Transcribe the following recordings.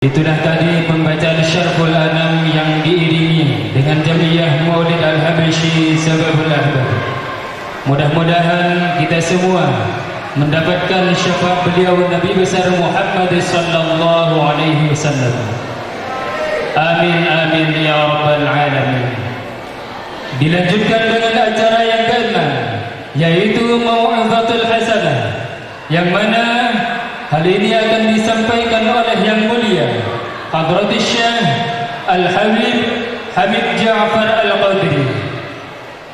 Itulah tadi pembacaan Syarhul Anam yang diiringi dengan Jamiyah Maulid Al-Habasyi Sababul Ahbab. Mudah-mudahan kita semua mendapatkan syafaat beliau Nabi besar Muhammad sallallahu alaihi wasallam. Amin amin ya rabbal alamin. Dilanjutkan dengan acara yang ke-6, yaitu Mau'izatul Hasanah, yang mana hal ini akan disampaikan oleh Yang Mulia Hadratus Syekh Al-Habib Hamid Ja'far Al-Qadri.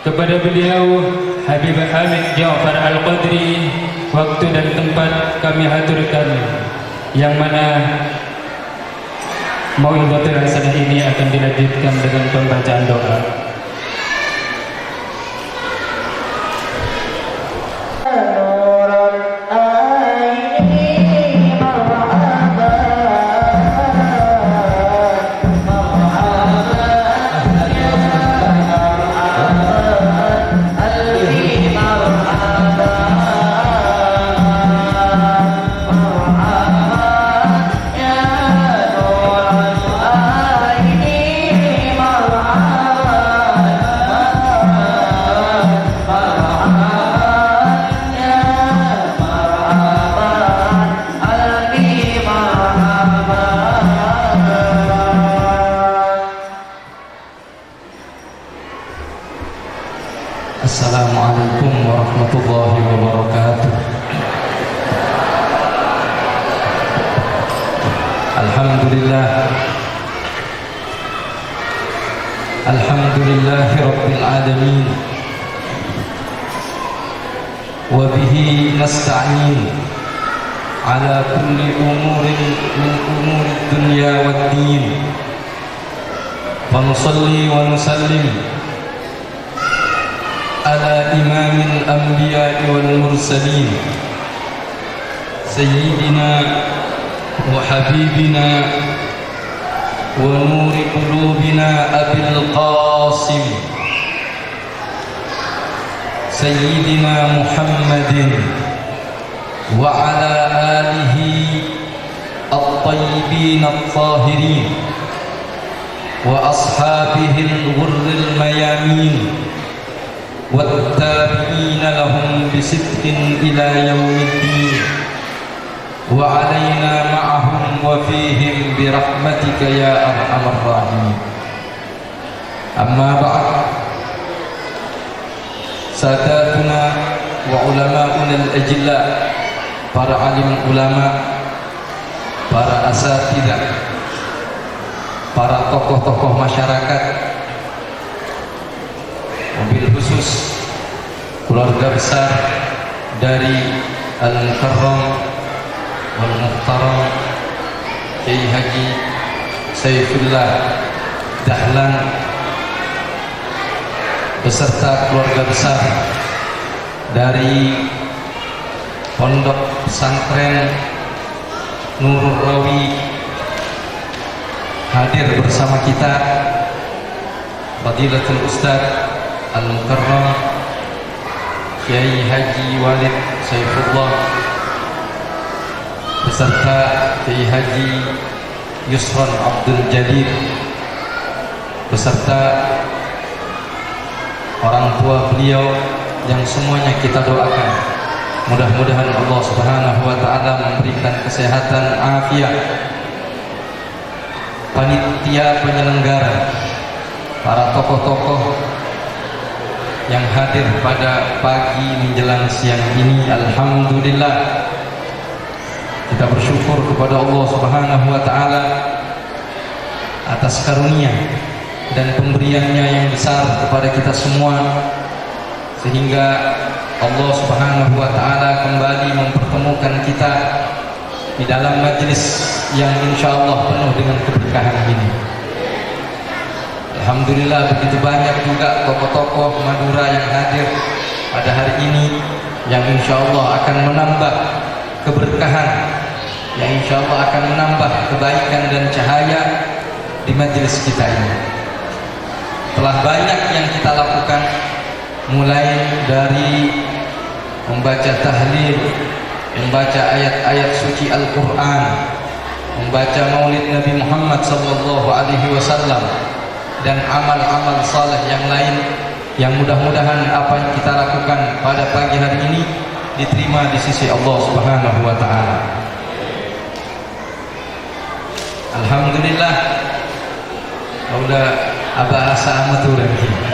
Kepada beliau Habib Hamid Ja'far Al-Qadri, waktu dan tempat kami haturkan, yang mana Mau'izatul Hasanah ini akan dilanjutkan dengan pembacaan doa. Assalamualaikum warahmatullahi wabarakatuh. Alhamdulillah, alhamdulillahi rabbil alamin, wa bihi nasta'in ala kulli umurin min umuri dunya wad din. Wa nusalli wa nusallim ala imamil anbiya'i wal mursalin, sayyidina wa habibina wa nuri qulubina abil qasim sayyidina Muhammadin wa ala alihi at-tayyibin at-tahirin wa ashabihi al-ghurril mayamin والتابعين لهم بصدق إلى يوم الدين وعلينا معهم وفيهم برحمتك يا أرحم الراحمين. أما بعد، ساداتنا وعلماؤنا الأجلاء, para alim ulama, para asatidah, para tokoh-tokoh masyarakat, mobil khusus keluarga besar dari Al-Mukarram wal Muhtaram Kiai Haji Saifullah Dahlan beserta keluarga besar dari Pondok Pesantren Nurul Rawi hadir bersama kita Fadilatul Ustaz Al-Mukarram Kiai Haji Walid Saifullah beserta Kiai Haji Yusran Abdul Jalil beserta orang tua beliau yang semuanya kita doakan mudah-mudahan Allah Subhanahu wa taala memberikan kesehatan afiat. Panitia penyelenggara, para tokoh-tokoh yang hadir pada pagi menjelang siang ini, alhamdulillah kita bersyukur kepada Allah Subhanahu wa taala atas karunia dan pemberiannya yang besar kepada kita semua, sehingga Allah Subhanahu wa taala kembali mempertemukan kita di dalam majelis yang insyaallah penuh dengan keberkahan ini. Alhamdulillah, begitu banyak juga tokoh-tokoh Madura yang hadir pada hari ini, yang insya Allah akan menambah keberkahan, yang insya Allah akan menambah kebaikan dan cahaya di majelis kita ini. Telah banyak yang kita lakukan, mulai dari membaca tahlil, membaca ayat-ayat suci Al-Quran, membaca maulid Nabi Muhammad sallallahu alaihi wasallam dan amal-amal saleh yang lain, yang mudah-mudahan apa yang kita lakukan pada pagi hari ini diterima di sisi Allah Subhanahu wa taala. Alhamdulillah. Udah bahasa amaturan kita.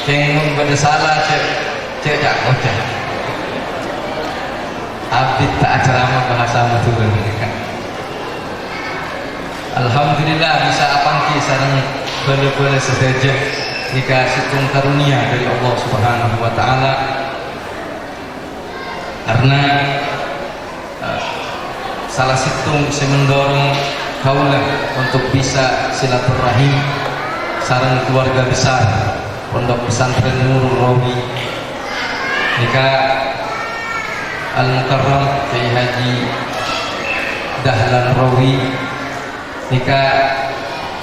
Keng pada salah cek jago cek. Abdi tak ceramah bahasa amaturan ini kan. Alhamdulillah bisa apangki sareng bele-bele sedejah nikah situng karunia dari Allah Subhanahu wa taala. Karena salah situng bisa mendorong kaulah untuk bisa silaturahim sareng keluarga besar Pondok Pesantren Nurul Rawi nikah Al-Mukarram Kiai Haji Dahlan Rawi nikah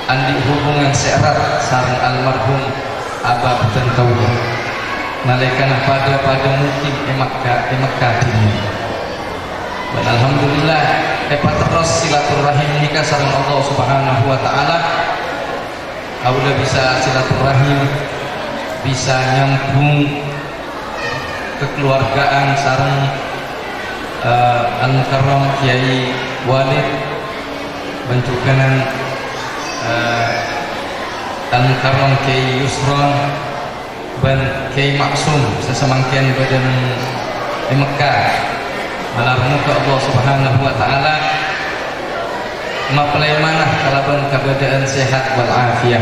andi hubungan seerat sareng almarhum Abah Tentaulah nalekana pada mungkin emak dini. Dan alhamdulillah terus silaturahim nikah sareng Allah Subhanahu wa taala. Udah bisa silaturahim, bisa nyambung kekeluargaan sareng Al-Mukarram Kiai Walid bentukanan Al-Mukarram Kiai Yusron dan Kiai Maksum sesemangkian badan di Mekah. Alarmuka Allah Subhanahu wa taala mapelai manah kalaban keadaan sehat wal afiah.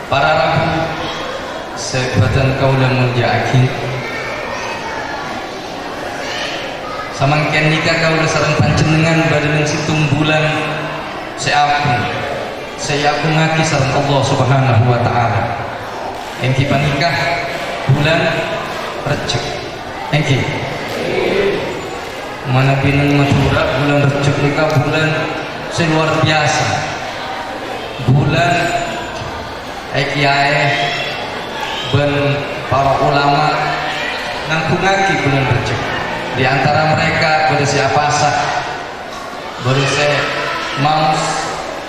Para rabu sebatan kaula munjaakin samangkian nikah kaula sareng panjenengan badan situng bulan saya ngaki sareng Allah Subhanahu wa taala. Engki panikah bulan Rejab. Engki mana binang Madura bulan Rejab nikah bulan luar biasa, bulan kiai ben para ulama nangkungaki bulan Rejab. Di antara mereka pada siapa sah baru saya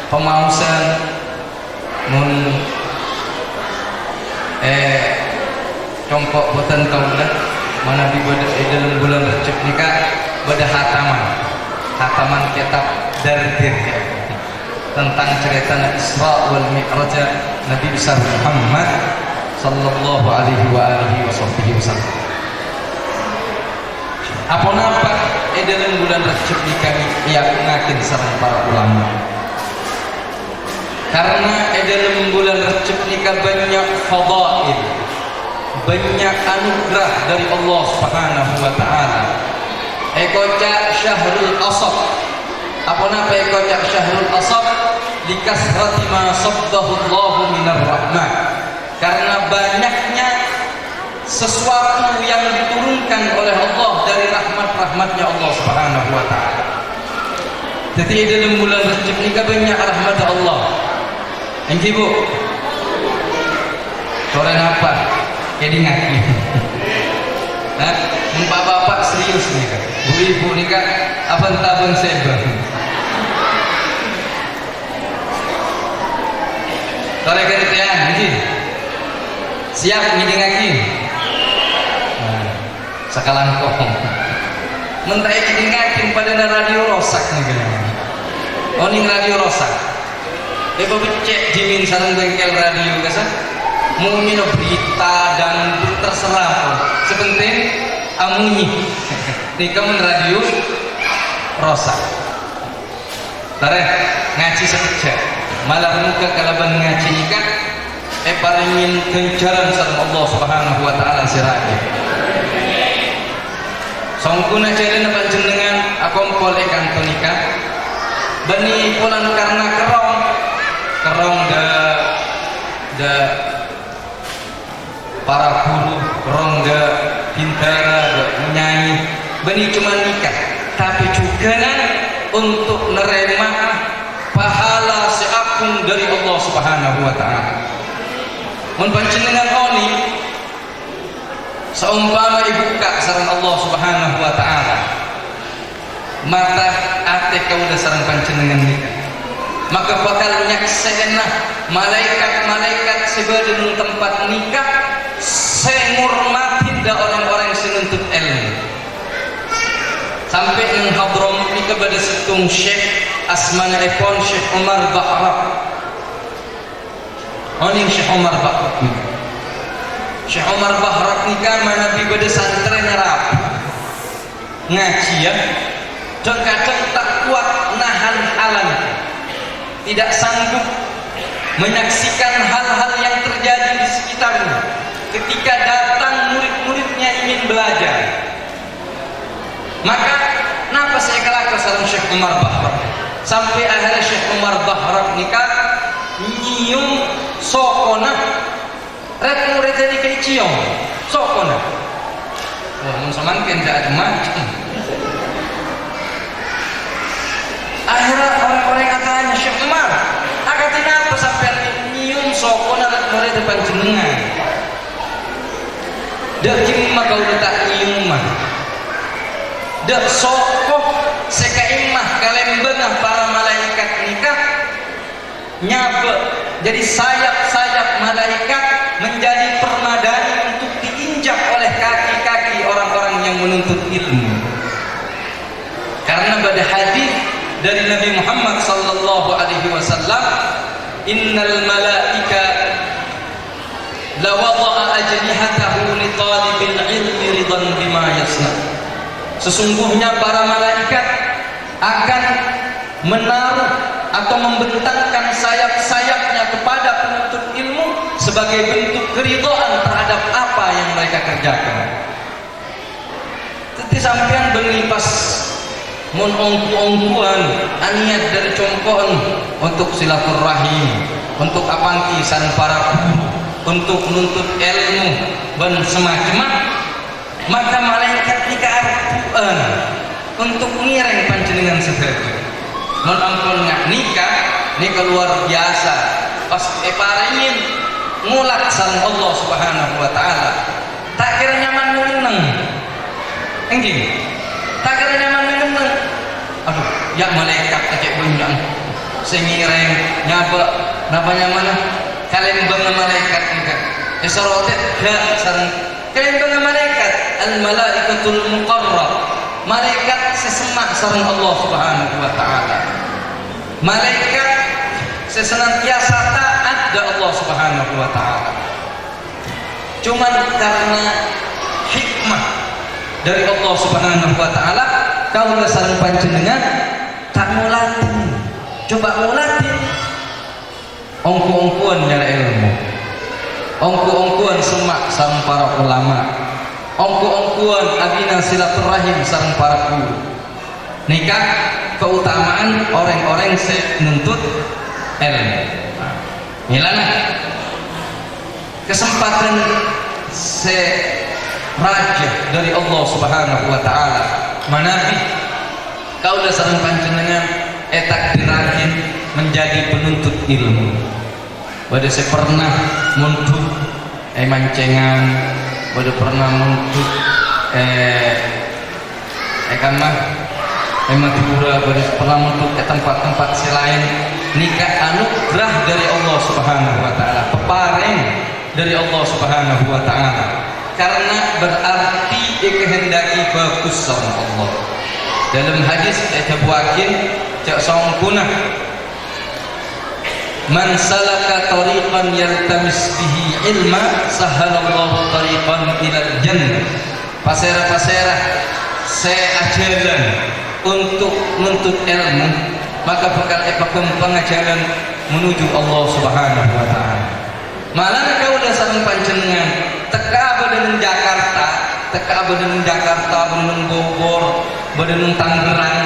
pemausan mun congkok boten kaulah mana di dalam bulan Rejab nikah pada hataman kitab Dardir tentang cerita Isra wal Mi'raj Nabi besar Muhammad sallallahu alaihi wasallam. Apa napa dalam bulan Rejab nikah yang ngakin sareng para ulama. Karena dalam bulan Rejab nikah banyak fadail, banyak anugerah dari Allah Subhanahu wa taala. Ekoca Syahrul Asab. Apa napa ekoca Syahrul Asab? Likasrati ma sabbahu Allah minar rahmah. Karena banyaknya sesuatu yang diturunkan oleh Allah dari rahmat-rahmatnya Allah Subhanahu wa taala. Jadi dalam bulan Rejab nikah banyak rahmat Allah. Engki Bu. Sore apa? Jadi ngaki. Hah? Bapak serius nih kan? Bu ibu nikah apa tabung sebar? Sore kerja ya, ngaki. Siap ngidi ngaki. Sakalan kok. Mentai ngidi ngaki pada radio rosak nih kan? Oh nih radio rosak. Ibu cek dimin sareng bengkel radio kasar. Mau minum berita dan terserah sepenting amunyi nikah radio rosak tareh ngaji saja malah muka kalaban ngaji nikah parengin kencaran sareng Allah Subhanahu wa taala sirake songkuna jalan panjenengan akompol kanto nikah bani pulang karena kerong da para guru rongga bintara menyanyi bani cuma nikah tapi juga untuk nerima pahala seagung dari Allah Subhanahu wa taala. Mun panjenengan oni seumpama ibu kak sareng Allah Subhanahu wa taala mata ate kau udah sarang panjenengan nikah, maka bakal nyaksena malaikat-malaikat sebadan tempat nikah sengurmatin da orang-orang yang senuntut ilmu sampai yang hadramut nikah pada setung Syekh asmana epon Syekh Umar Bahrak. Oning Syekh Umar Bahrak nikah, Syekh Umar Bahrak nikah mana bi pada santren Arab ngaji ya, kadang-kadang tak kuat nahan halan, tidak sanggup menyaksikan hal-hal yang terjadi di sekitarnya ketika datang murid-muridnya ingin belajar. Maka kenapa saya kelakar sama Syekh Umar Bahrak sampai akhirnya Syekh Umar Bahrak nikah nyium sokona red murid jadi kayak cium sokona. Wah, musaman kan tidak ada macam. Akhirnya orang-orang katanya Syekh Umar, akatin apa sampai nyium sokona red murid depan jenengan? Dak cuma kau letak nyium mah. Dak sokoh sekaimah kalembengah para malaikat nikah nyabe jadi sayap-sayap malaikat menjadi permadani untuk diinjak oleh kaki-kaki orang-orang yang menuntut ilmu. Karena pada hadis dari Nabi Muhammad sallallahu alaihi wasallam, innal malaika la wada'a ajnihatahu li talibil ilmi ridan bima yasna. Sesungguhnya para malaikat akan menaruh atau membentangkan sayap-sayapnya kepada penuntut ilmu sebagai bentuk keridhaan terhadap apa yang mereka kerjakan. Tetapi sampean bengi pas mun ongku-ongkuan aniat dari congkoan untuk silaturahim, untuk apangkisan para guru, untuk menuntut ilmu dan semacamnya, maka malaikat dikaruan untuk ngireng panjenengan sedaya. Non ampun ngak nikah luar biasa pas paringin ngulat sang Allah Subhanahu wa taala. Tak kira nyaman meneng. Enggih. Tak kira nyaman meneng. Aduh, ya malaikat kecek bunjang. Sing ngireng nyapa napanya mana? Kalembang malaikat nikah. Isrotet gak sareng kalembang malaikat al malaikatul muqarrab. Malaikat sesemak sareng Allah Subhanahu wa taala. Malaikat sesenantiasa taat kepada Allah Subhanahu wa taala. Cuman karena hikmah dari Allah Subhanahu wa taala kaula sareng panjenengan tak mulatin. Coba mulatin ongku-ongkuan nyara ilmu. Ongku-ongkuan semak sareng para ulama. Ongku-ongkuan abina silaturahim sareng para guru. Nikah keutamaan orang-orang menuntut ilmu. Milana kesempatan raja dari Allah Subhanahu wa taala. Manabi kaula sareng panjenengan etak dirajin menjadi penuntut ilmu. Pada saya pernah muntuk mancengan, pada pernah muntuk kan mah Madura, pada pernah muntuk ke tempat-tempat selain. Nikah anugerah dari Allah Subhanahu wa taala, peparing dari Allah Subhanahu wa taala. Karena berarti dikehendaki bagus sama Allah. Dalam hadis dibuakin cak songkunah man salaka tariqan yaltamis bihi ilma sahalallahu tariqan ilal jannah. Pasera-pasera saya ajaran untuk menuntut ilmu, maka bakal pengajaran menuju Allah Subhanahu wa taala. Malah kau udah sareng panjenengan teka badan Jakarta, badan Bogor, badan Tangerang,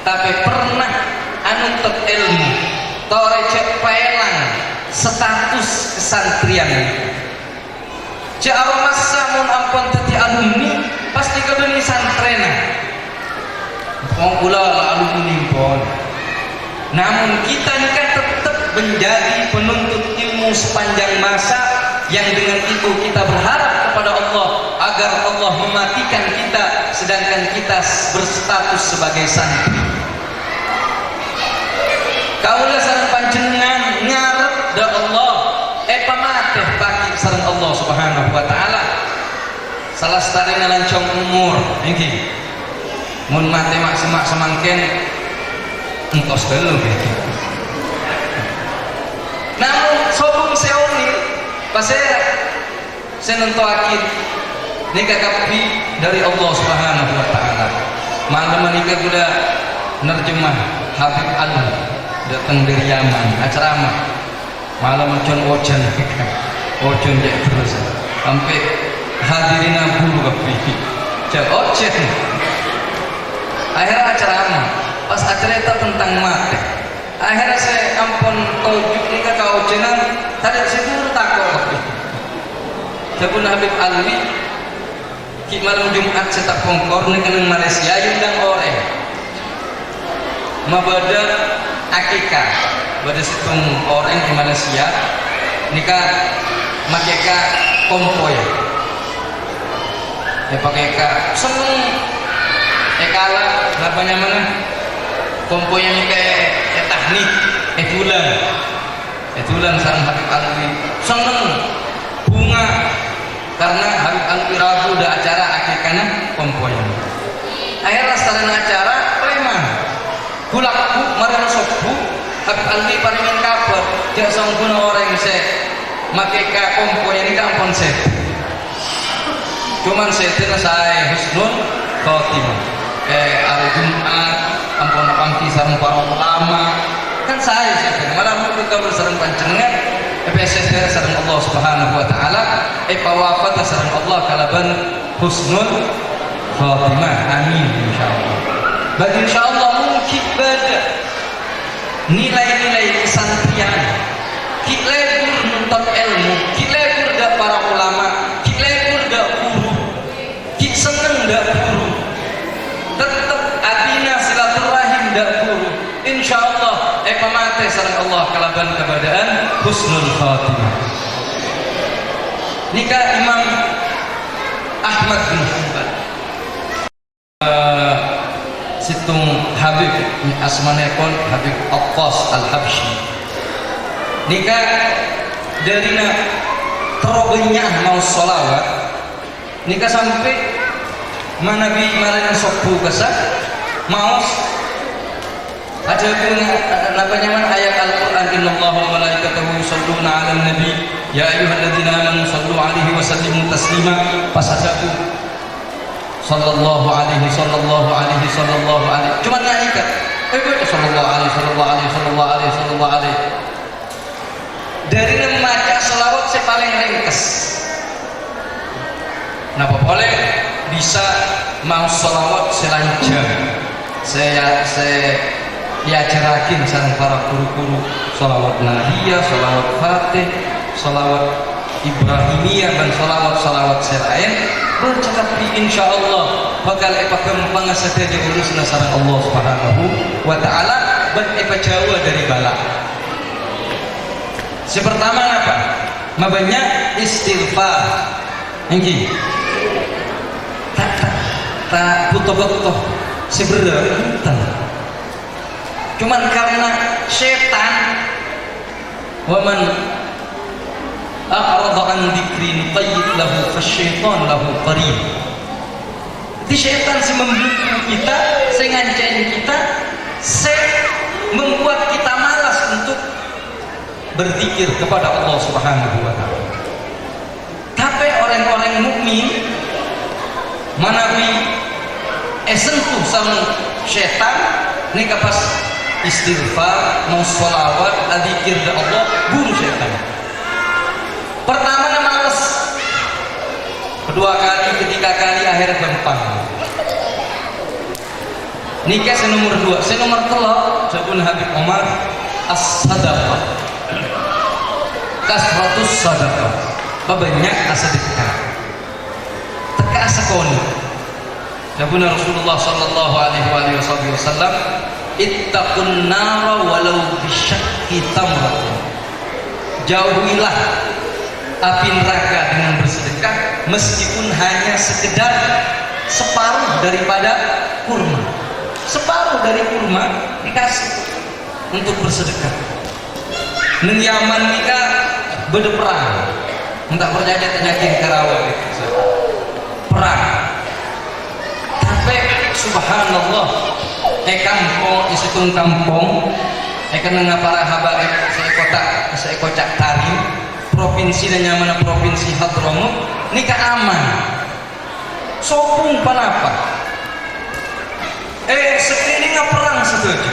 tapi pernah anuntut ilmu torecek pelang status kesantrian. Jauh masa mun ampun tadi alumni pasti keduni santrena. Kula alumni pun. Namun kita ini kan tetap menjadi penuntut ilmu sepanjang masa yang dengan itu kita berharap kepada Allah agar Allah mematikan kita sedang menjadikan kita berstatus sebagai santri. Kaulah sareng panjenengan ngarep da Allah pamateh baki sareng Allah Subhanahu wa taala. Salah starina lancong umur iki. Mun mate mak semangken entos telu gitu. Namun sobung seoni pasera senentoakin nikah kapi dari Allah Subhanahu wa taala. Malam nikah kuda nerjemah Habib Ali datang dari Yaman acara malam ojon jek terus sampai hadirin bulu kapi cek ojen akhirnya acara pas acara itu tentang mati akhirnya saya ampun tojuk nikah kau ojenan tadi situ takut saya pun Habib Ali ki malam Jumat cetak pongkor nikah nang Malaysia yundang ore mabada akikah pada situng orang di Malaysia nikah makeka kompoy ya pakai ka seneng kalah berapanya mana kompoy yang kayak teknik bulan sareng Habib Alwi seneng bunga karena Habib Alwi Rabu udah acara akikahnya kompoy akhirnya setelah acara preman kulakku marah sobu Habib Alwi paringin kabar dia sanggup orang saya makeka kompoy ini kampung saya cuman saya saya husnul khotimah hari Jumat ampun sareng para ulama kan saya malah buka bersareng panjenengan PSS sareng Allah Subhanahu wa taala pawafat sareng Allah kalaban husnul khotimah amin insyaallah. Bagi insyaallah mungkin bada nilai-nilai kesantrian kita menuntut ilmu kita da para ulama kita da guru kita seneng da guru tetap adina silaturahim da guru insyaallah pamate sareng Allah kalaban kebadaan husnul khatimah. Nikah Imam Ahmad bin Hanbal situng Habib asmanekon Habib Aqqas Al-Habsyi nikah darina terobenya mau sholawat nikah sampai manabi malayan sobu kesah mau ada pun namanya man ayat Al-Quran innallaha wa malaikatahu yusholluna 'alan nabi ya ayyuhalladzina amanu shallu 'alaihi wa sallimu taslima pasadaku sallallahu alaihi cuma ngaikat sallallahu alaihi dari membaca selawat saya paling ringkes kenapa boleh bisa mau selawat selanjang saya diajarakin sama para guru-guru selawat Nahdiyah, selawat Fatih, selawat Ibrahimiyah dan selawat selain bercakap insyaallah bakal gampang saja urus nasarang Allah Subhanahu wa taala dan Jawa dari bala. Sepertama apa? Mabanya istighfar. Ini tak butuh sebenarnya cuman karena setan waman a'rada an dzikri qayyid lahu fasyaitan lahu qarin di setan si membelenggu kita sengajain kita membuat kita malas untuk berzikir kepada Allah Subhanahu wa taala. Tapi orang-orang mukmin manawi sentuh sama setan nikah pas istighfar mau sholawat adzikir ke Allah bunuh setan. Pertama males, kedua kali ketiga kali akhirnya gampang. Nikah nomor 2 nomor 3 jabun Habib Omar as-sadaqah kasratus sadaqah banyak asadikah teka asakoni jabun Rasulullah sallallahu alaihi wasallam ittaqun nara walau bisyakki tamratin jauhilah api neraka dengan bersedekah meskipun hanya sekedar separuh daripada kurma. Separuh dari kurma dikasih untuk bersedekah. Neng Yaman nikah berperang. Entah percaya tanyakin Karawang itu. Perang. Tapi subhanallah, kampung isitung kampung, nengah para habaib saya kocak tari, provinsi dan mana provinsi Hadramut nikah aman. Sopung panapa? Sekeliling perang setuju.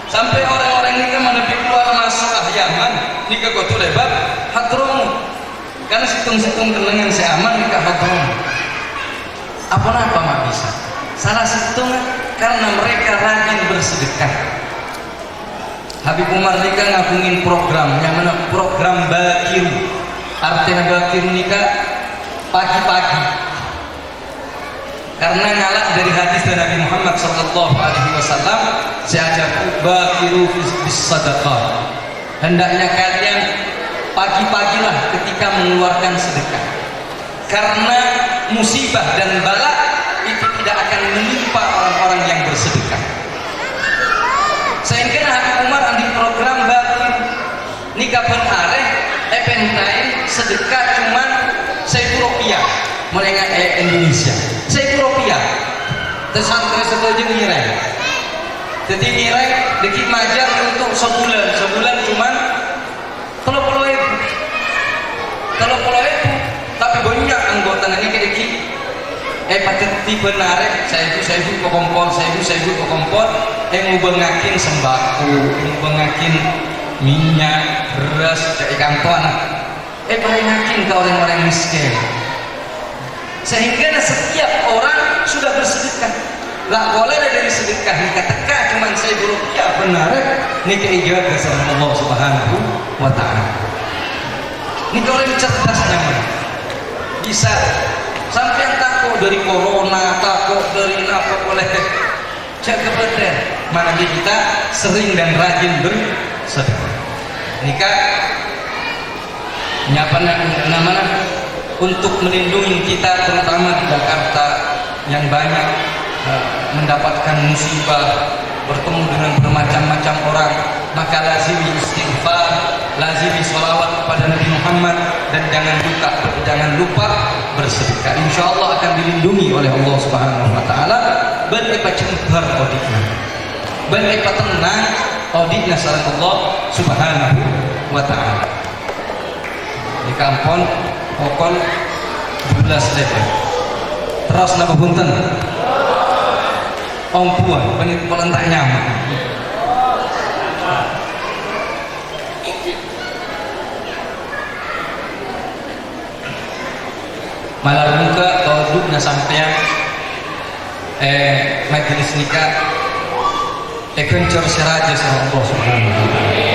Sampai orang-orang nikah mana keluar masuk Yaman nikah kota lebar Hadramut. Karena situng-situng kenangan saya aman nikah Hadramut. Apa-apa mak bisa? Salah situng karena mereka rajin bersedekah. Habib Umar nikah ngabungin program yang mana program Bakiru. Artinya Bakiru nikah pagi-pagi. Karena ngalah dari hadis dari Nabi Muhammad sallallahu alaihi wasallam, "Sa'ajaku bakiru bis sadaqah." Hendaknya kalian pagi-pagilah ketika mengeluarkan sedekah. Karena musibah dan bala itu tidak akan menimpa orang-orang yang bersedekah. Sehingga Habib Umar ambil program bakir nikah penare pentain sedekah cuman Rp1.000 mulai Indonesia Rp1.000 tersantri setuju ngirai. Jadi ngirai deki majar untuk sebulan cuman 30.000 tapi banyak anggota ini deki pateti benare saya ibu ke kompor ngubengakin sembako, ngubengakin minyak, beras, ikan tuan palingakin ke orang-orang miskin. Sehingga setiap orang sudah bersedekah. Lah boleh dari sedekah nikah teka cuman Rp1.000 benar nikah ijab bersama Allah Subhanahu wa taala. Nikah orang cerdas namanya. Bisa sampai yang takut dari corona, takut dari apa boleh cek kebetulan mana kita sering dan rajin bersedekah. Nikah nyapa namanya untuk melindungi kita terutama di Jakarta yang banyak mendapatkan musibah, bertemu dengan bermacam-macam orang, maka lazimi istighfar, lazimi sholawat kepada Nabi Muhammad dan jangan lupa bersedekah. Insya Allah akan dilindungi oleh Allah Subhanahu Wa Taala. Benepa cembar odikna, benepa tenang odikna sareng Allah Subhanahu Wa Taala. Di kampung pokon 12 level terus napa punten ompuan penit pelentak nyaman malar muka kodukna sampean majelis nikah kencor seraja sama Allah Subhanahu wa taala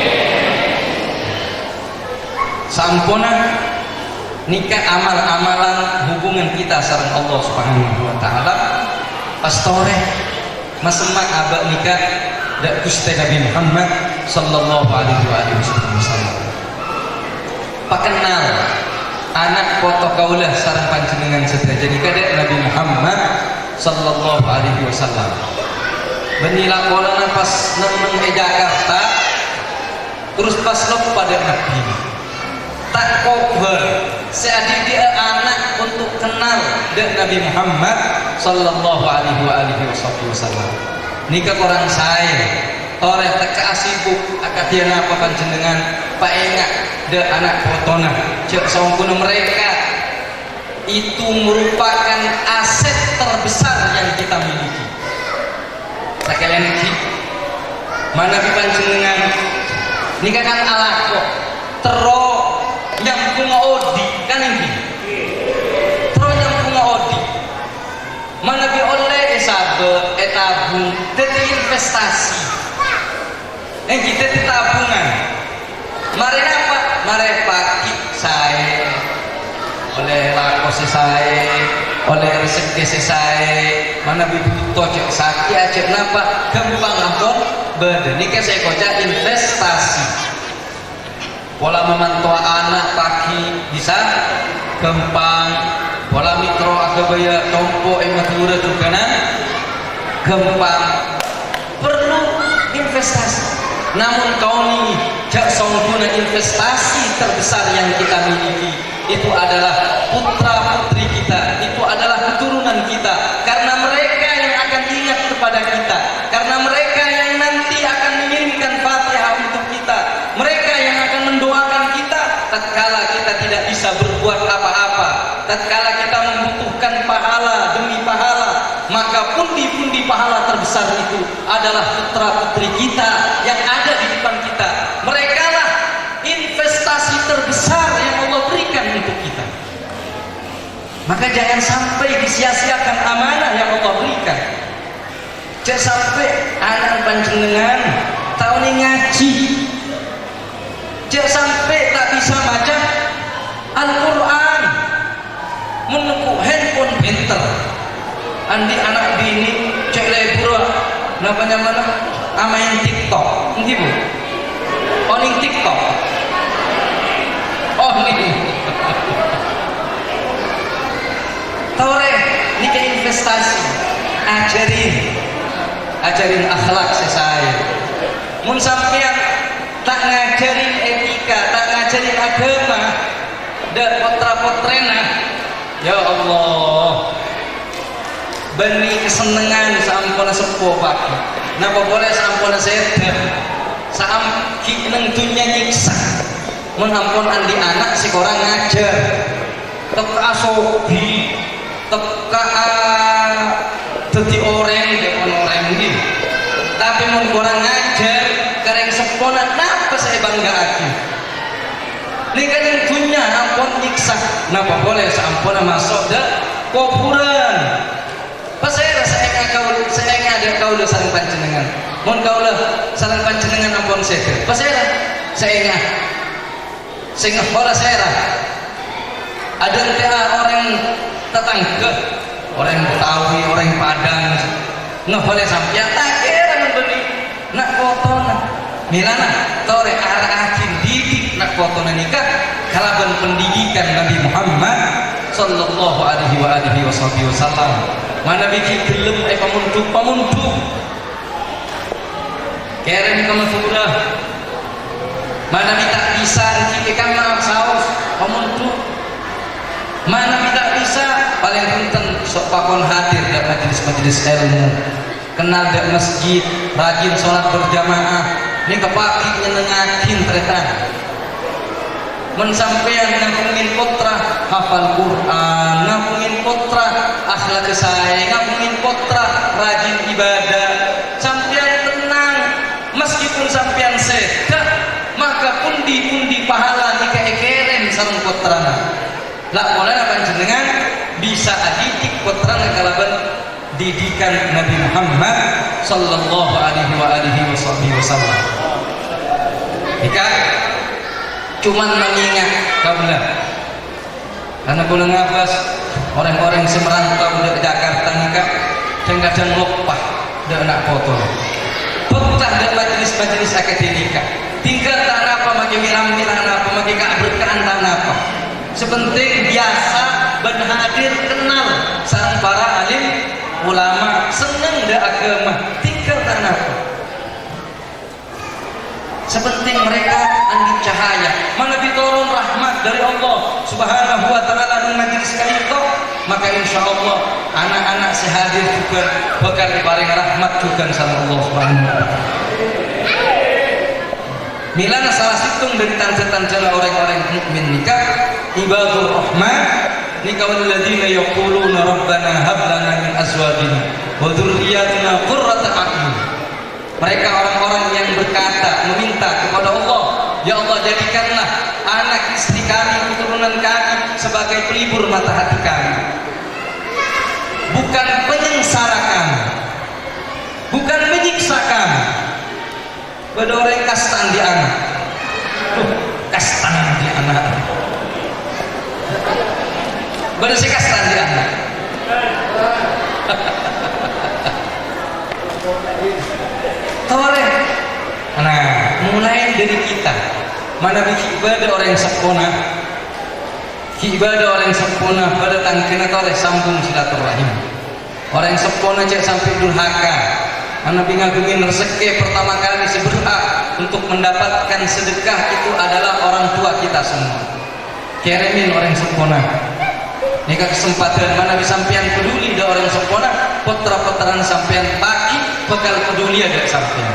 sampuna nikah amal-amalan hubungan kita sareng Allah Subhanahu wa taala pastore masemak abak nikah dak Gusti Nabi Muhammad sallallahu alaihi wasallam. Pakenal anak foto kaulah sareng panjenengan sedaya nikah dak Nabi Muhammad sallallahu alaihi wasallam. Benila kolana pas nang Jakarta terus pas lop pada Nabi. Tak kober seadik dia anak untuk kenal dengan Nabi Muhammad sallallahu alaihi wasallam. Nikah orang saya toreh teka sibuk akadian apa panjenengan pak enggak de anak fotona cek saungkuna mereka itu merupakan aset terbesar yang kita miliki. Sekalian iki mana panjenengan nikah kan alako tero yang bunga odi kan ini terus yang bunga odi mana bi oleh sabe tabung jadi investasi kita di tabungan mari apa mari pagi saya oleh lakos saya oleh rezeki saya mana bi butuh cek sakit cek napa gampang ampun badan ini kan saya kocak investasi pola memantau anak pagi bisa gampang pola mitro kabaya tompo matura tukanan gempa perlu investasi. Namun kauni jak songkuna investasi terbesar yang kita miliki itu adalah putra putri kita, itu adalah keturunan kita, karena mereka yang akan ingat kepada kita, karena mereka yang nanti akan mengirimkan Fatihah untuk kita, mereka yang akan mendoakan kita tatkala kita tidak bisa berbuat apa-apa, tatkala kita membutuhkan pahala demi pahala. Maka pundi-pundi pahala terbesar itu adalah putra putri kita yang ada di depan kita. Mereka lah investasi terbesar yang Allah berikan untuk kita. Maka jangan sampai disia-siakan amanah yang Allah berikan. Jangan sampai anak panjenengan tahun ini ngaji, jangan sampai tak bisa baca Al-Quran, menekuk handphone pinter. Andi anak bini cek lebur namanya mana amain TikTok nggih Bu, oh ning TikTok, oh nih tore ini kayak investasi, ajarin akhlak saya mun sampean tak ngajarin etika, tak ngajarin agama dan potra-potrena, ya Allah bani kesenangan sampuna sepuh pagi napa boleh sampuna sedan saamki nang dunya nyiksa menampun andi anak si korang ngajar teka asobi teka dadi orang depon orang ini tapi mun korang ngajar kareng sepona napa saya bangga aki ini kan yang dunya ampun nyiksa napa boleh sampuna masuk dah kuburan. Pas saya ada kau dah saling panjenengan. Mohon kau lah saling panjenengan ampun saya. Pas saya bola saya. Ada orang tetangga, orang Betawi, orang Padang, nggak boleh sampai tak kira membeli nak foto nak. Milana tore arah akin didik nak foto nikah kalaban pendidikan Nabi Muhammad sallallahu alaihi wasallam. Mana bikin gelem pamuntuk keren kamu sudah mana tidak bisa ikan maaf saus pamuntuk mana tidak bisa paling penting sok pakon hadir dalam majelis ilmu kenal di masjid rajin sholat berjamaah ini kepaki nyenengakin ternyata mensampaikan ngapungin putra hafal Quran, ngapungin putra akhlak saya, ngapungin putra rajin ibadah, sampean tenang meskipun sampean sehat maka pundi-pundi pahala nikah ekeren sareng putrana lah boleh panjenengan bisa adidik putrana kalaban didikan Nabi Muhammad sallallahu alaihi wasallam. Nikah cuman mengingat kaulah karena boleh ngabas orang-orang semerantau dari Jakarta nikah kadang lupa dan nak foto betah dan majelis akademika tinggal tak apa makin milam-milam apa makin gak berkenan tak apa sepenting biasa ben hadir kenal sareng para alim ulama seneng da agama tinggal tak apa sepenting mereka andi cahaya mana diturun rahmat dari Allah subhanahu wa ta'ala di majelis kali itu maka insya Allah anak-anak sehadir juga bakal dibaring rahmat juga sama Allah subhanahu wa ta'ala. Milana salah situng dari tanda-tanda orang-orang mukmin nikah ibadur rahman nikah walladzina yaquluna rabbana hab lana min azwajina wa dzurriyyatina qurrata a'yun. Mereka orang-orang yang berkata, meminta kepada Allah, ya Allah jadikanlah anak istri kami, keturunan kami sebagai pelibur mata hati kami, bukan penyengsara kami, bukan menyiksa kami. Bedoreng kastan di anak, kastan di anak, bedoreng kastan di anak. Tore, nah mulai dari kita mana bikin ibadah orang yang sempurna ki ibadah orang yang sempurna pada tangkena oleh sambung silaturahim. Orang yang sempurna cek sampai durhaka. Mana ngagungin rezeki pertama kali seberhak untuk mendapatkan sedekah itu adalah orang tua kita semua. Kirimin orang yang sempurna. Ini kesempatan mana disampian peduli dah orang sempurna, putra-putran sampian pagi bakal peduli ada sampian.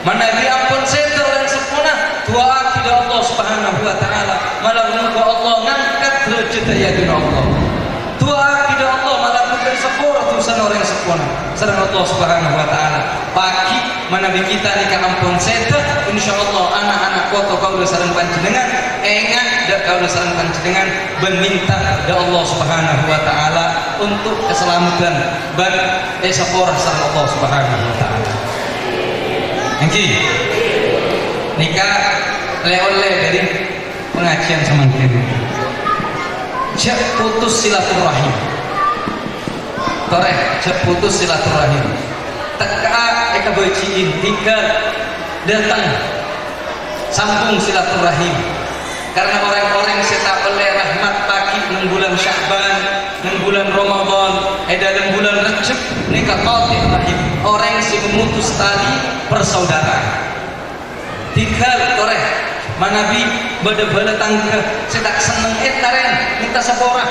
Mana diampun seter orang sempurna, doa kepada Allah Subhanahu wa taala, malah muka Allah ngangkat derajat ya Allah. Doa kepada Allah malah bukan sepura tulisan orang sempurna. Sareng Allah Subhanahu wa taala. Pagi mana kita nikah ampun seter, insyaallah anak-anak foto kau sareng panjenengan, engat dak kau sareng panjenengan berminta da Allah Subhanahu wa taala untuk keselamatan ban sepura sareng Allah Subhanahu wa taala. Engki nikah oleh dari pengajian semangkin. Cek putus silaturahim. Toreh, cek putus silaturahim. Teka eka beciin tinggal datang sambung silaturahim. Karena orang-orang seta oleh rahmat pagi nang bulan Sya'ban, nang bulan Ramadan, dalam bulan Rajab nikah qatil rahim. Orang si memutus tali persaudaraan. Tinggal toreh manabi bada-bada tangga sedak seneng taren minta sepora.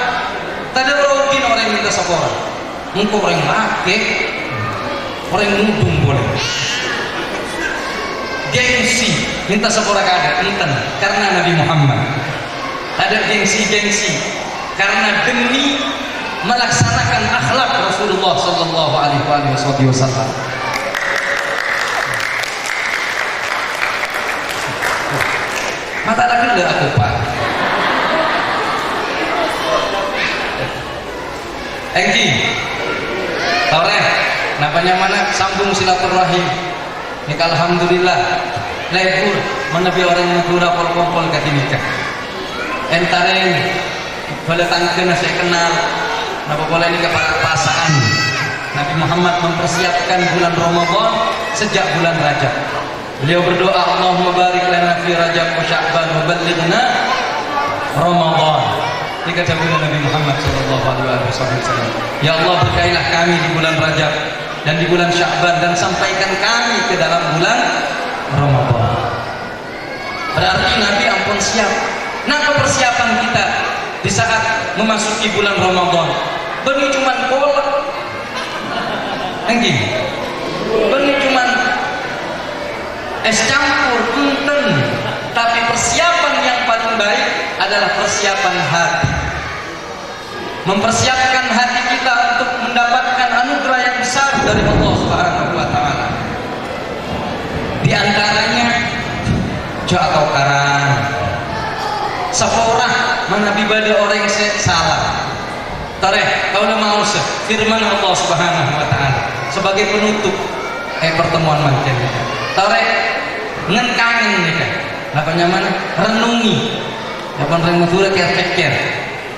Tadi rugi orang minta sepora. Engkau orang make, orang mudung boleh. Gengsi minta sepora kada enten karena Nabi Muhammad. Ada gengsi karena demi melaksanakan akhlak Rasulullah sallallahu alaihi wasallam. Mata lagi dah aku pak. Engki, toreh, napanya mana sambung silaturahim. Nik alhamdulillah, lebur mana bi orang mengura pol-pol kat nikah. Entaren, pada tangkena saya kenal, napa boleh nikah pasaan. Nabi Muhammad mempersiapkan bulan Ramadan sejak bulan Rajab. Beliau berdoa, Allahumma barik lana fi Rajab wa Sya'ban wa ballighna Ramadan. Ini kata Nabi Muhammad sallallahu alaihi wasallam. Ya Allah, berkailah kami di bulan Rajab dan di bulan Sya'ban dan sampaikan kami ke dalam bulan Ramadan. Berarti Nabi ampun siap. Nah, persiapan kita di saat memasuki bulan Ramadan. Beni cuman kolak. Enggi. Beni cuman es campur punten, tapi persiapan yang paling baik adalah persiapan hati. Mempersiapkan hati kita untuk mendapatkan anugerah yang besar dari Allah Subhanahu wa taala. Di antaranya atau karang seorang menabibada orang yang salah. Tareh, kau udah mau firman Allah Subhanahu wa taala sebagai penutup pertemuan makin. Tareh ngenkangen nih kan, apa nyaman renungi, apa renung surah kira-kira.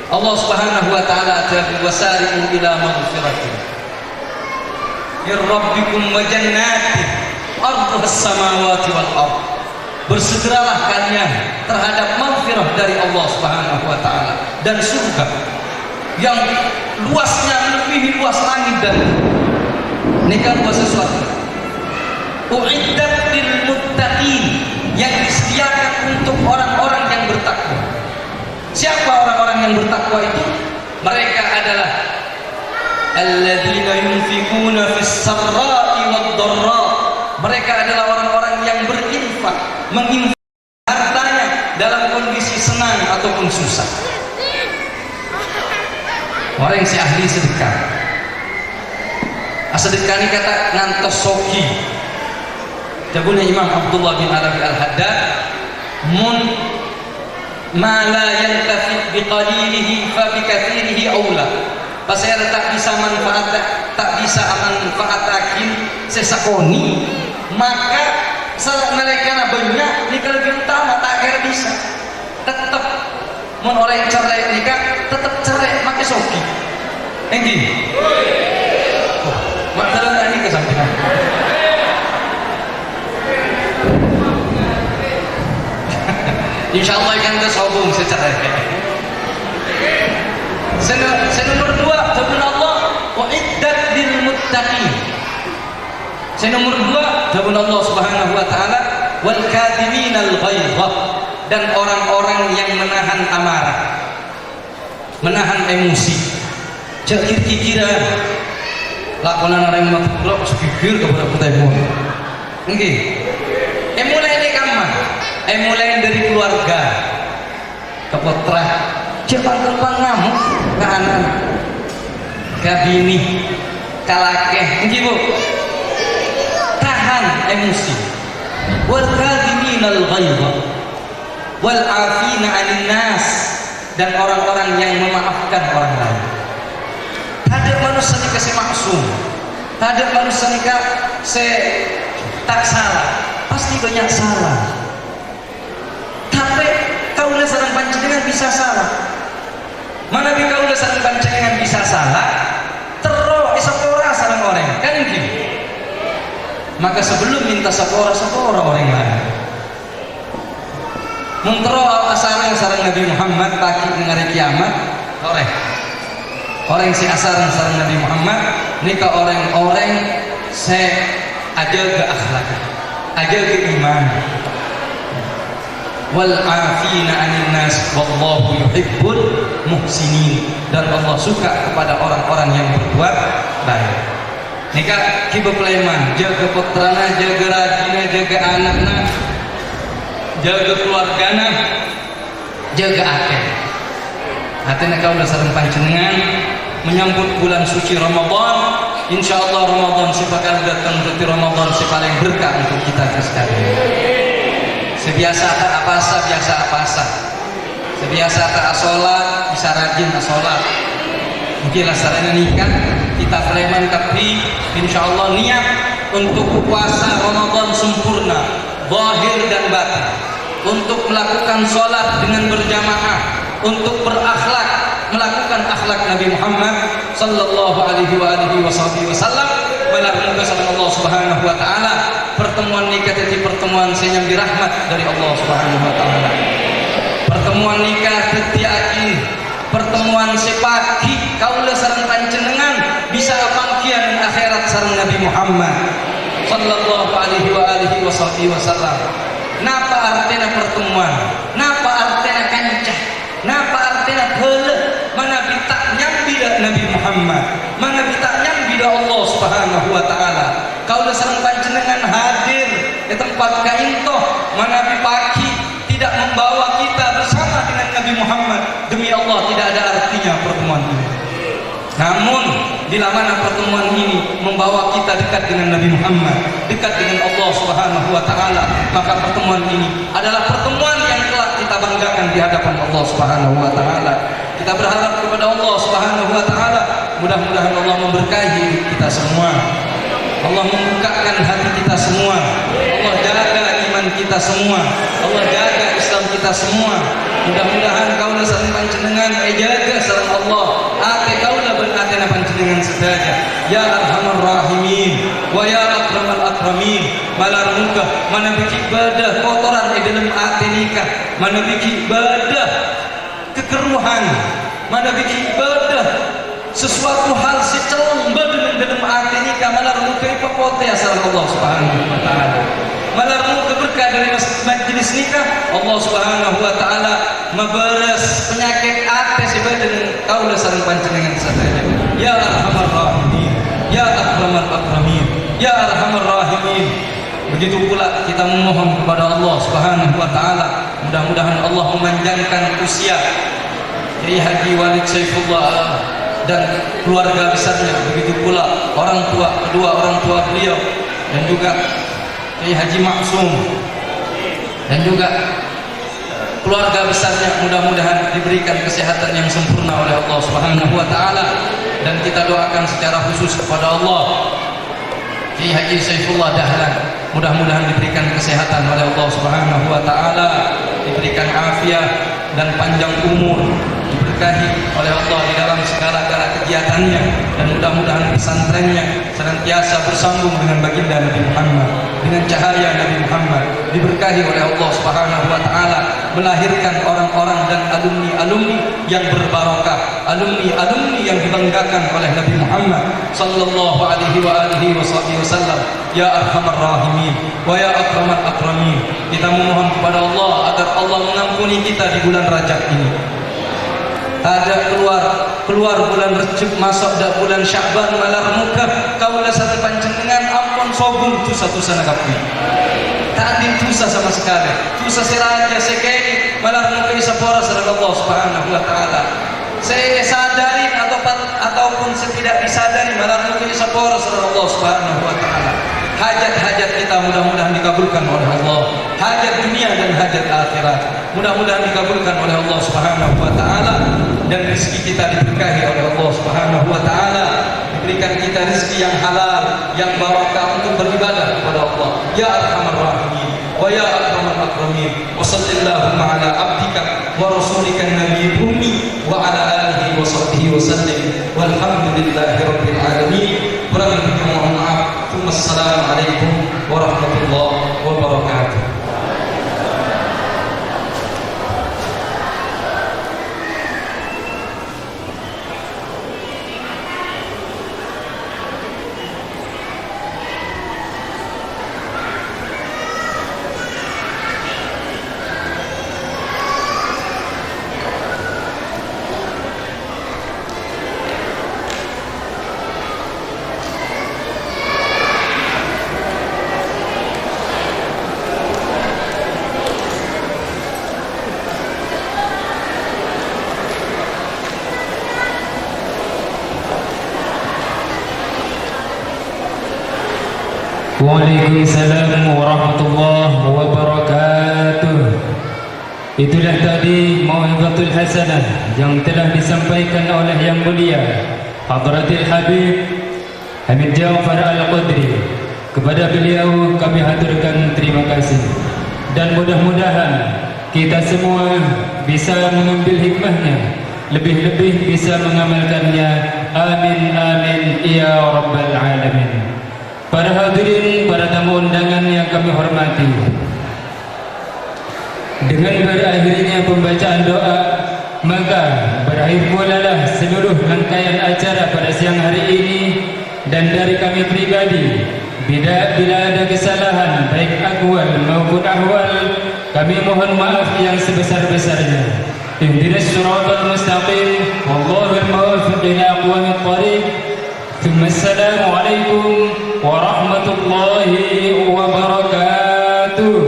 Allah Subhanahu wa taala adalah wasari'u ila maghfiratin min rabbikum wa jannatin ardhuha as-samawati wal ardh. Bersegeralah kalian terhadap maghfirah dari Allah Subhanahu wa taala dan surga yang luasnya melebihi luas langit dan bumi. Ini kan sesuatu uiddat lil muttaqin, yang disediakan untuk orang-orang yang bertakwa. Siapa orang-orang yang bertakwa itu? Mereka adalah alladzina yunfiquna fis sarra'i wad dharra. Mereka adalah orang-orang yang berinfak, menginfak hartanya dalam kondisi senang ataupun susah. Orang yang si ahli sedekah. Sedekah ini kata ngantos soki. Jabulnya Imam Abdullah bin Arabi Al-Haddad, mun ma la yantafi biqalilihi fa bikathirihi aula. Pasal tak bisa manfaatakin sesakoni, maka mereka banyak ni kalau lebih utama tak kira bisa. Tetap mun orang cerai nikah tetap cerai pakai soki. Enggi. Masalah ini kesampingan. Insyaallah akan tersobong secara Saya nomor 2 firman Allah uiddat lil muttaqin. Saya nomor 2 firman Allah Subhanahu wa taala wal kadhiminal ghaidha, dan orang-orang yang menahan amarah, menahan emosi. Jangan kira-kira lakonan orang yang mati pikir kepada kita ibu. Nggih. Mulai dari kamar, mulai dari keluarga, ke putra, jangan ngamuk ke anak, ke bini, ke laki. Nggih Bu. Tahan emosi. Wal kadhiminal ghaidha wal 'afina 'anil nas, dan orang-orang yang memaafkan orang lain. Ada manusia nikah se maksum, ada manusia nikah se tak salah, pasti banyak salah. Tapi kaulah sareng panjenengan bisa salah. Mana bi kaulah sareng panjenengan bisa salah, terus isapora sareng orang, kan gitu. Maka sebelum minta sapora orang lain. Mentero asareng sareng Nabi Muhammad pagi dengan hari kiamat, orang si asareng sareng Nabi Muhammad nikah orang-orang se aja ke akhlak, aja ke iman. Wal 'afina 'anil nas wallahu yuhibbul muhsinin, dan Allah suka kepada orang-orang yang berbuat baik. Nikah kiba peleman, jaga putrana, jaga rajina, jaga anakna, jaga keluargana, jaga akeh. Hatena kau sareng panjenengan menyambut bulan suci Ramadan. Insyaallah Ramadan si bakal datang berarti Ramadan si paling berkah untuk kita sekalian. Sebiasa tak apasa, biasa apasa. Sebiasa tak asolat, bisa rajin asolat. Mungkinlah sarana nikah kita preman, tapi insyaallah niat untuk puasa Ramadan sempurna, zahir dan batin, untuk melakukan sholat dengan berjamaah, untuk berakhlak, melakukan akhlak Nabi Muhammad sallallahu alaihi wasallam. Melalui kesabaran Allah Subhanahu wa taala, pertemuan nikah jadi pertemuan senyam dirahmat dari Allah Subhanahu wa taala. Pertemuan nikah tetiakin, pertemuan sepaki kaula sareng panjenengan bisa pangkian akhirat sareng Nabi Muhammad sallallahu alaihi wasallam. Napa artinya pertemuan? Napa artinya kancah? Napa artinya heuleuh? Mana bitak nyambi Nabi Muhammad, mana bitak nyambi Allah Subhanahu wa taala. Kaula sareng panjenengan hadir di tempat kaintoh, mana pagi tidak membawa kita bersama dengan Nabi Muhammad, demi Allah tidak ada artinya pertemuan ini. Namun bila mana pertemuan ini membawa kita dekat dengan Nabi Muhammad, dekat dengan Allah Subhanahu wa taala, maka pertemuan ini adalah pertemuan yang telah kita banggakan di hadapan Allah Subhanahu wa taala. Kita berharap kepada Allah Subhanahu wa taala, mudah-mudahan Allah memberkahi kita semua. Allah membukakan hati kita semua. Allah jaga iman kita semua. Allah jaga Islam kita semua. Mudah-mudahan kaula sareng panjenengan jaga sareng Allah. Ate kaula ben atena panjenengan sedaja. Ya Arhamar Rahimin wa ya Akramal Akramin. Malar muka mana biki ibadah kotoran di dalam ate nikah, mana biki ibadah kekeruhan, mana biki ibadah sesuatu hal si celeng dalam hati ini kamalar muka ipapote asal Allah Subhanahu wa taala. Malar muka berkah dari majlis nikah, Allah Subhanahu wa taala memberes penyakit hati si badan kaula sareng panjenengan sadaya. Ya Arhamar Rahimin, ya Akramal Akramin, ya Arhamar Rahimin. Begitu pula kita memohon kepada Allah Subhanahu wa taala, mudah-mudahan Allah memanjangkan usia Kiai Haji Walid Saifullah dan keluarga besarnya, begitu pula kedua orang tua beliau, dan juga Kiai Haji Maksum dan juga keluarga besarnya, mudah-mudahan diberikan kesehatan yang sempurna oleh Allah Subhanahu wa taala. Dan kita doakan secara khusus kepada Allah Kiai Haji Saifullah Dahlan, mudah-mudahan diberikan kesehatan oleh Allah Subhanahu wa taala, diberikan afiat dan panjang umur, diberkahi oleh Allah di dalam segala-gala kegiatannya, dan mudah-mudahan pesantrennya senantiasa bersambung dengan baginda Nabi Muhammad, dengan cahaya Nabi Muhammad, diberkahi oleh Allah Subhanahu wa taala, melahirkan orang-orang dan alumni-alumni yang berbarokah, alumni-alumni yang dibanggakan oleh Nabi Muhammad sallallahu alaihi wasallam. Ya arhamar rahimin wa ya akramal akramin. Kita memohon kepada Allah agar Allah mengampuni kita di bulan Rajab ini. Ada keluar bulan Rejab, masuk dak bulan Sya'ban malar muka kaula satu panjenengan ampun sobung tu satu sana kapi. Tak ada dosa sama sekali. Dosa seraja sekali malar muka isapora sareng Allah Subhanahu wa taala. Saya sadari ataupun tidak disadari malar muka isapora sareng Allah Subhanahu wa taala. Hajat-hajat kita mudah-mudahan dikabulkan oleh Allah. Hajat dunia dan hajat akhirat mudah-mudahan dikabulkan oleh Allah Subhanahu wa taala, dan rezeki kita diberkahi oleh Allah Subhanahu wa taala. Diberikan kita rezeki yang halal, yang barakah untuk beribadah kepada Allah. Ya arhamar rahimin wa ya akramal akramin. Wa sallallahu ala abdika wa rasulika nabiyil ummi wa ala alihi wa sahbihi wa sallim. Walhamdulillahi rabbil alamin. Kurang lebihnya mohon maaf. Assalamualaikum warahmatullahi wabarakatuh. Waalaikumsalam warahmatullahi wabarakatuh. Itulah tadi mau'izatul hasanah yang telah disampaikan oleh Yang Mulia Hadratil Habib Hamid Ja'far Al-Qadri. Kepada beliau kami haturkan terima kasih, dan mudah-mudahan kita semua bisa mengambil hikmahnya, lebih-lebih bisa mengamalkannya. Amin amin ya rabbal alamin. Para hadirin, para tamu undangan yang kami hormati, dengan berakhirnya pembacaan doa, maka berakhir pulalah seluruh rangkaian acara pada siang hari ini. Dan dari kami pribadi, bila ada kesalahan baik aqwal maupun ahwal, kami mohon maaf yang sebesar-besarnya. Ihdinas siratal mustaqim, wallahul muwaffiq ila aqwamit thariq. Assalamualaikum warahmatullahi wabarakatuh.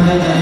هدى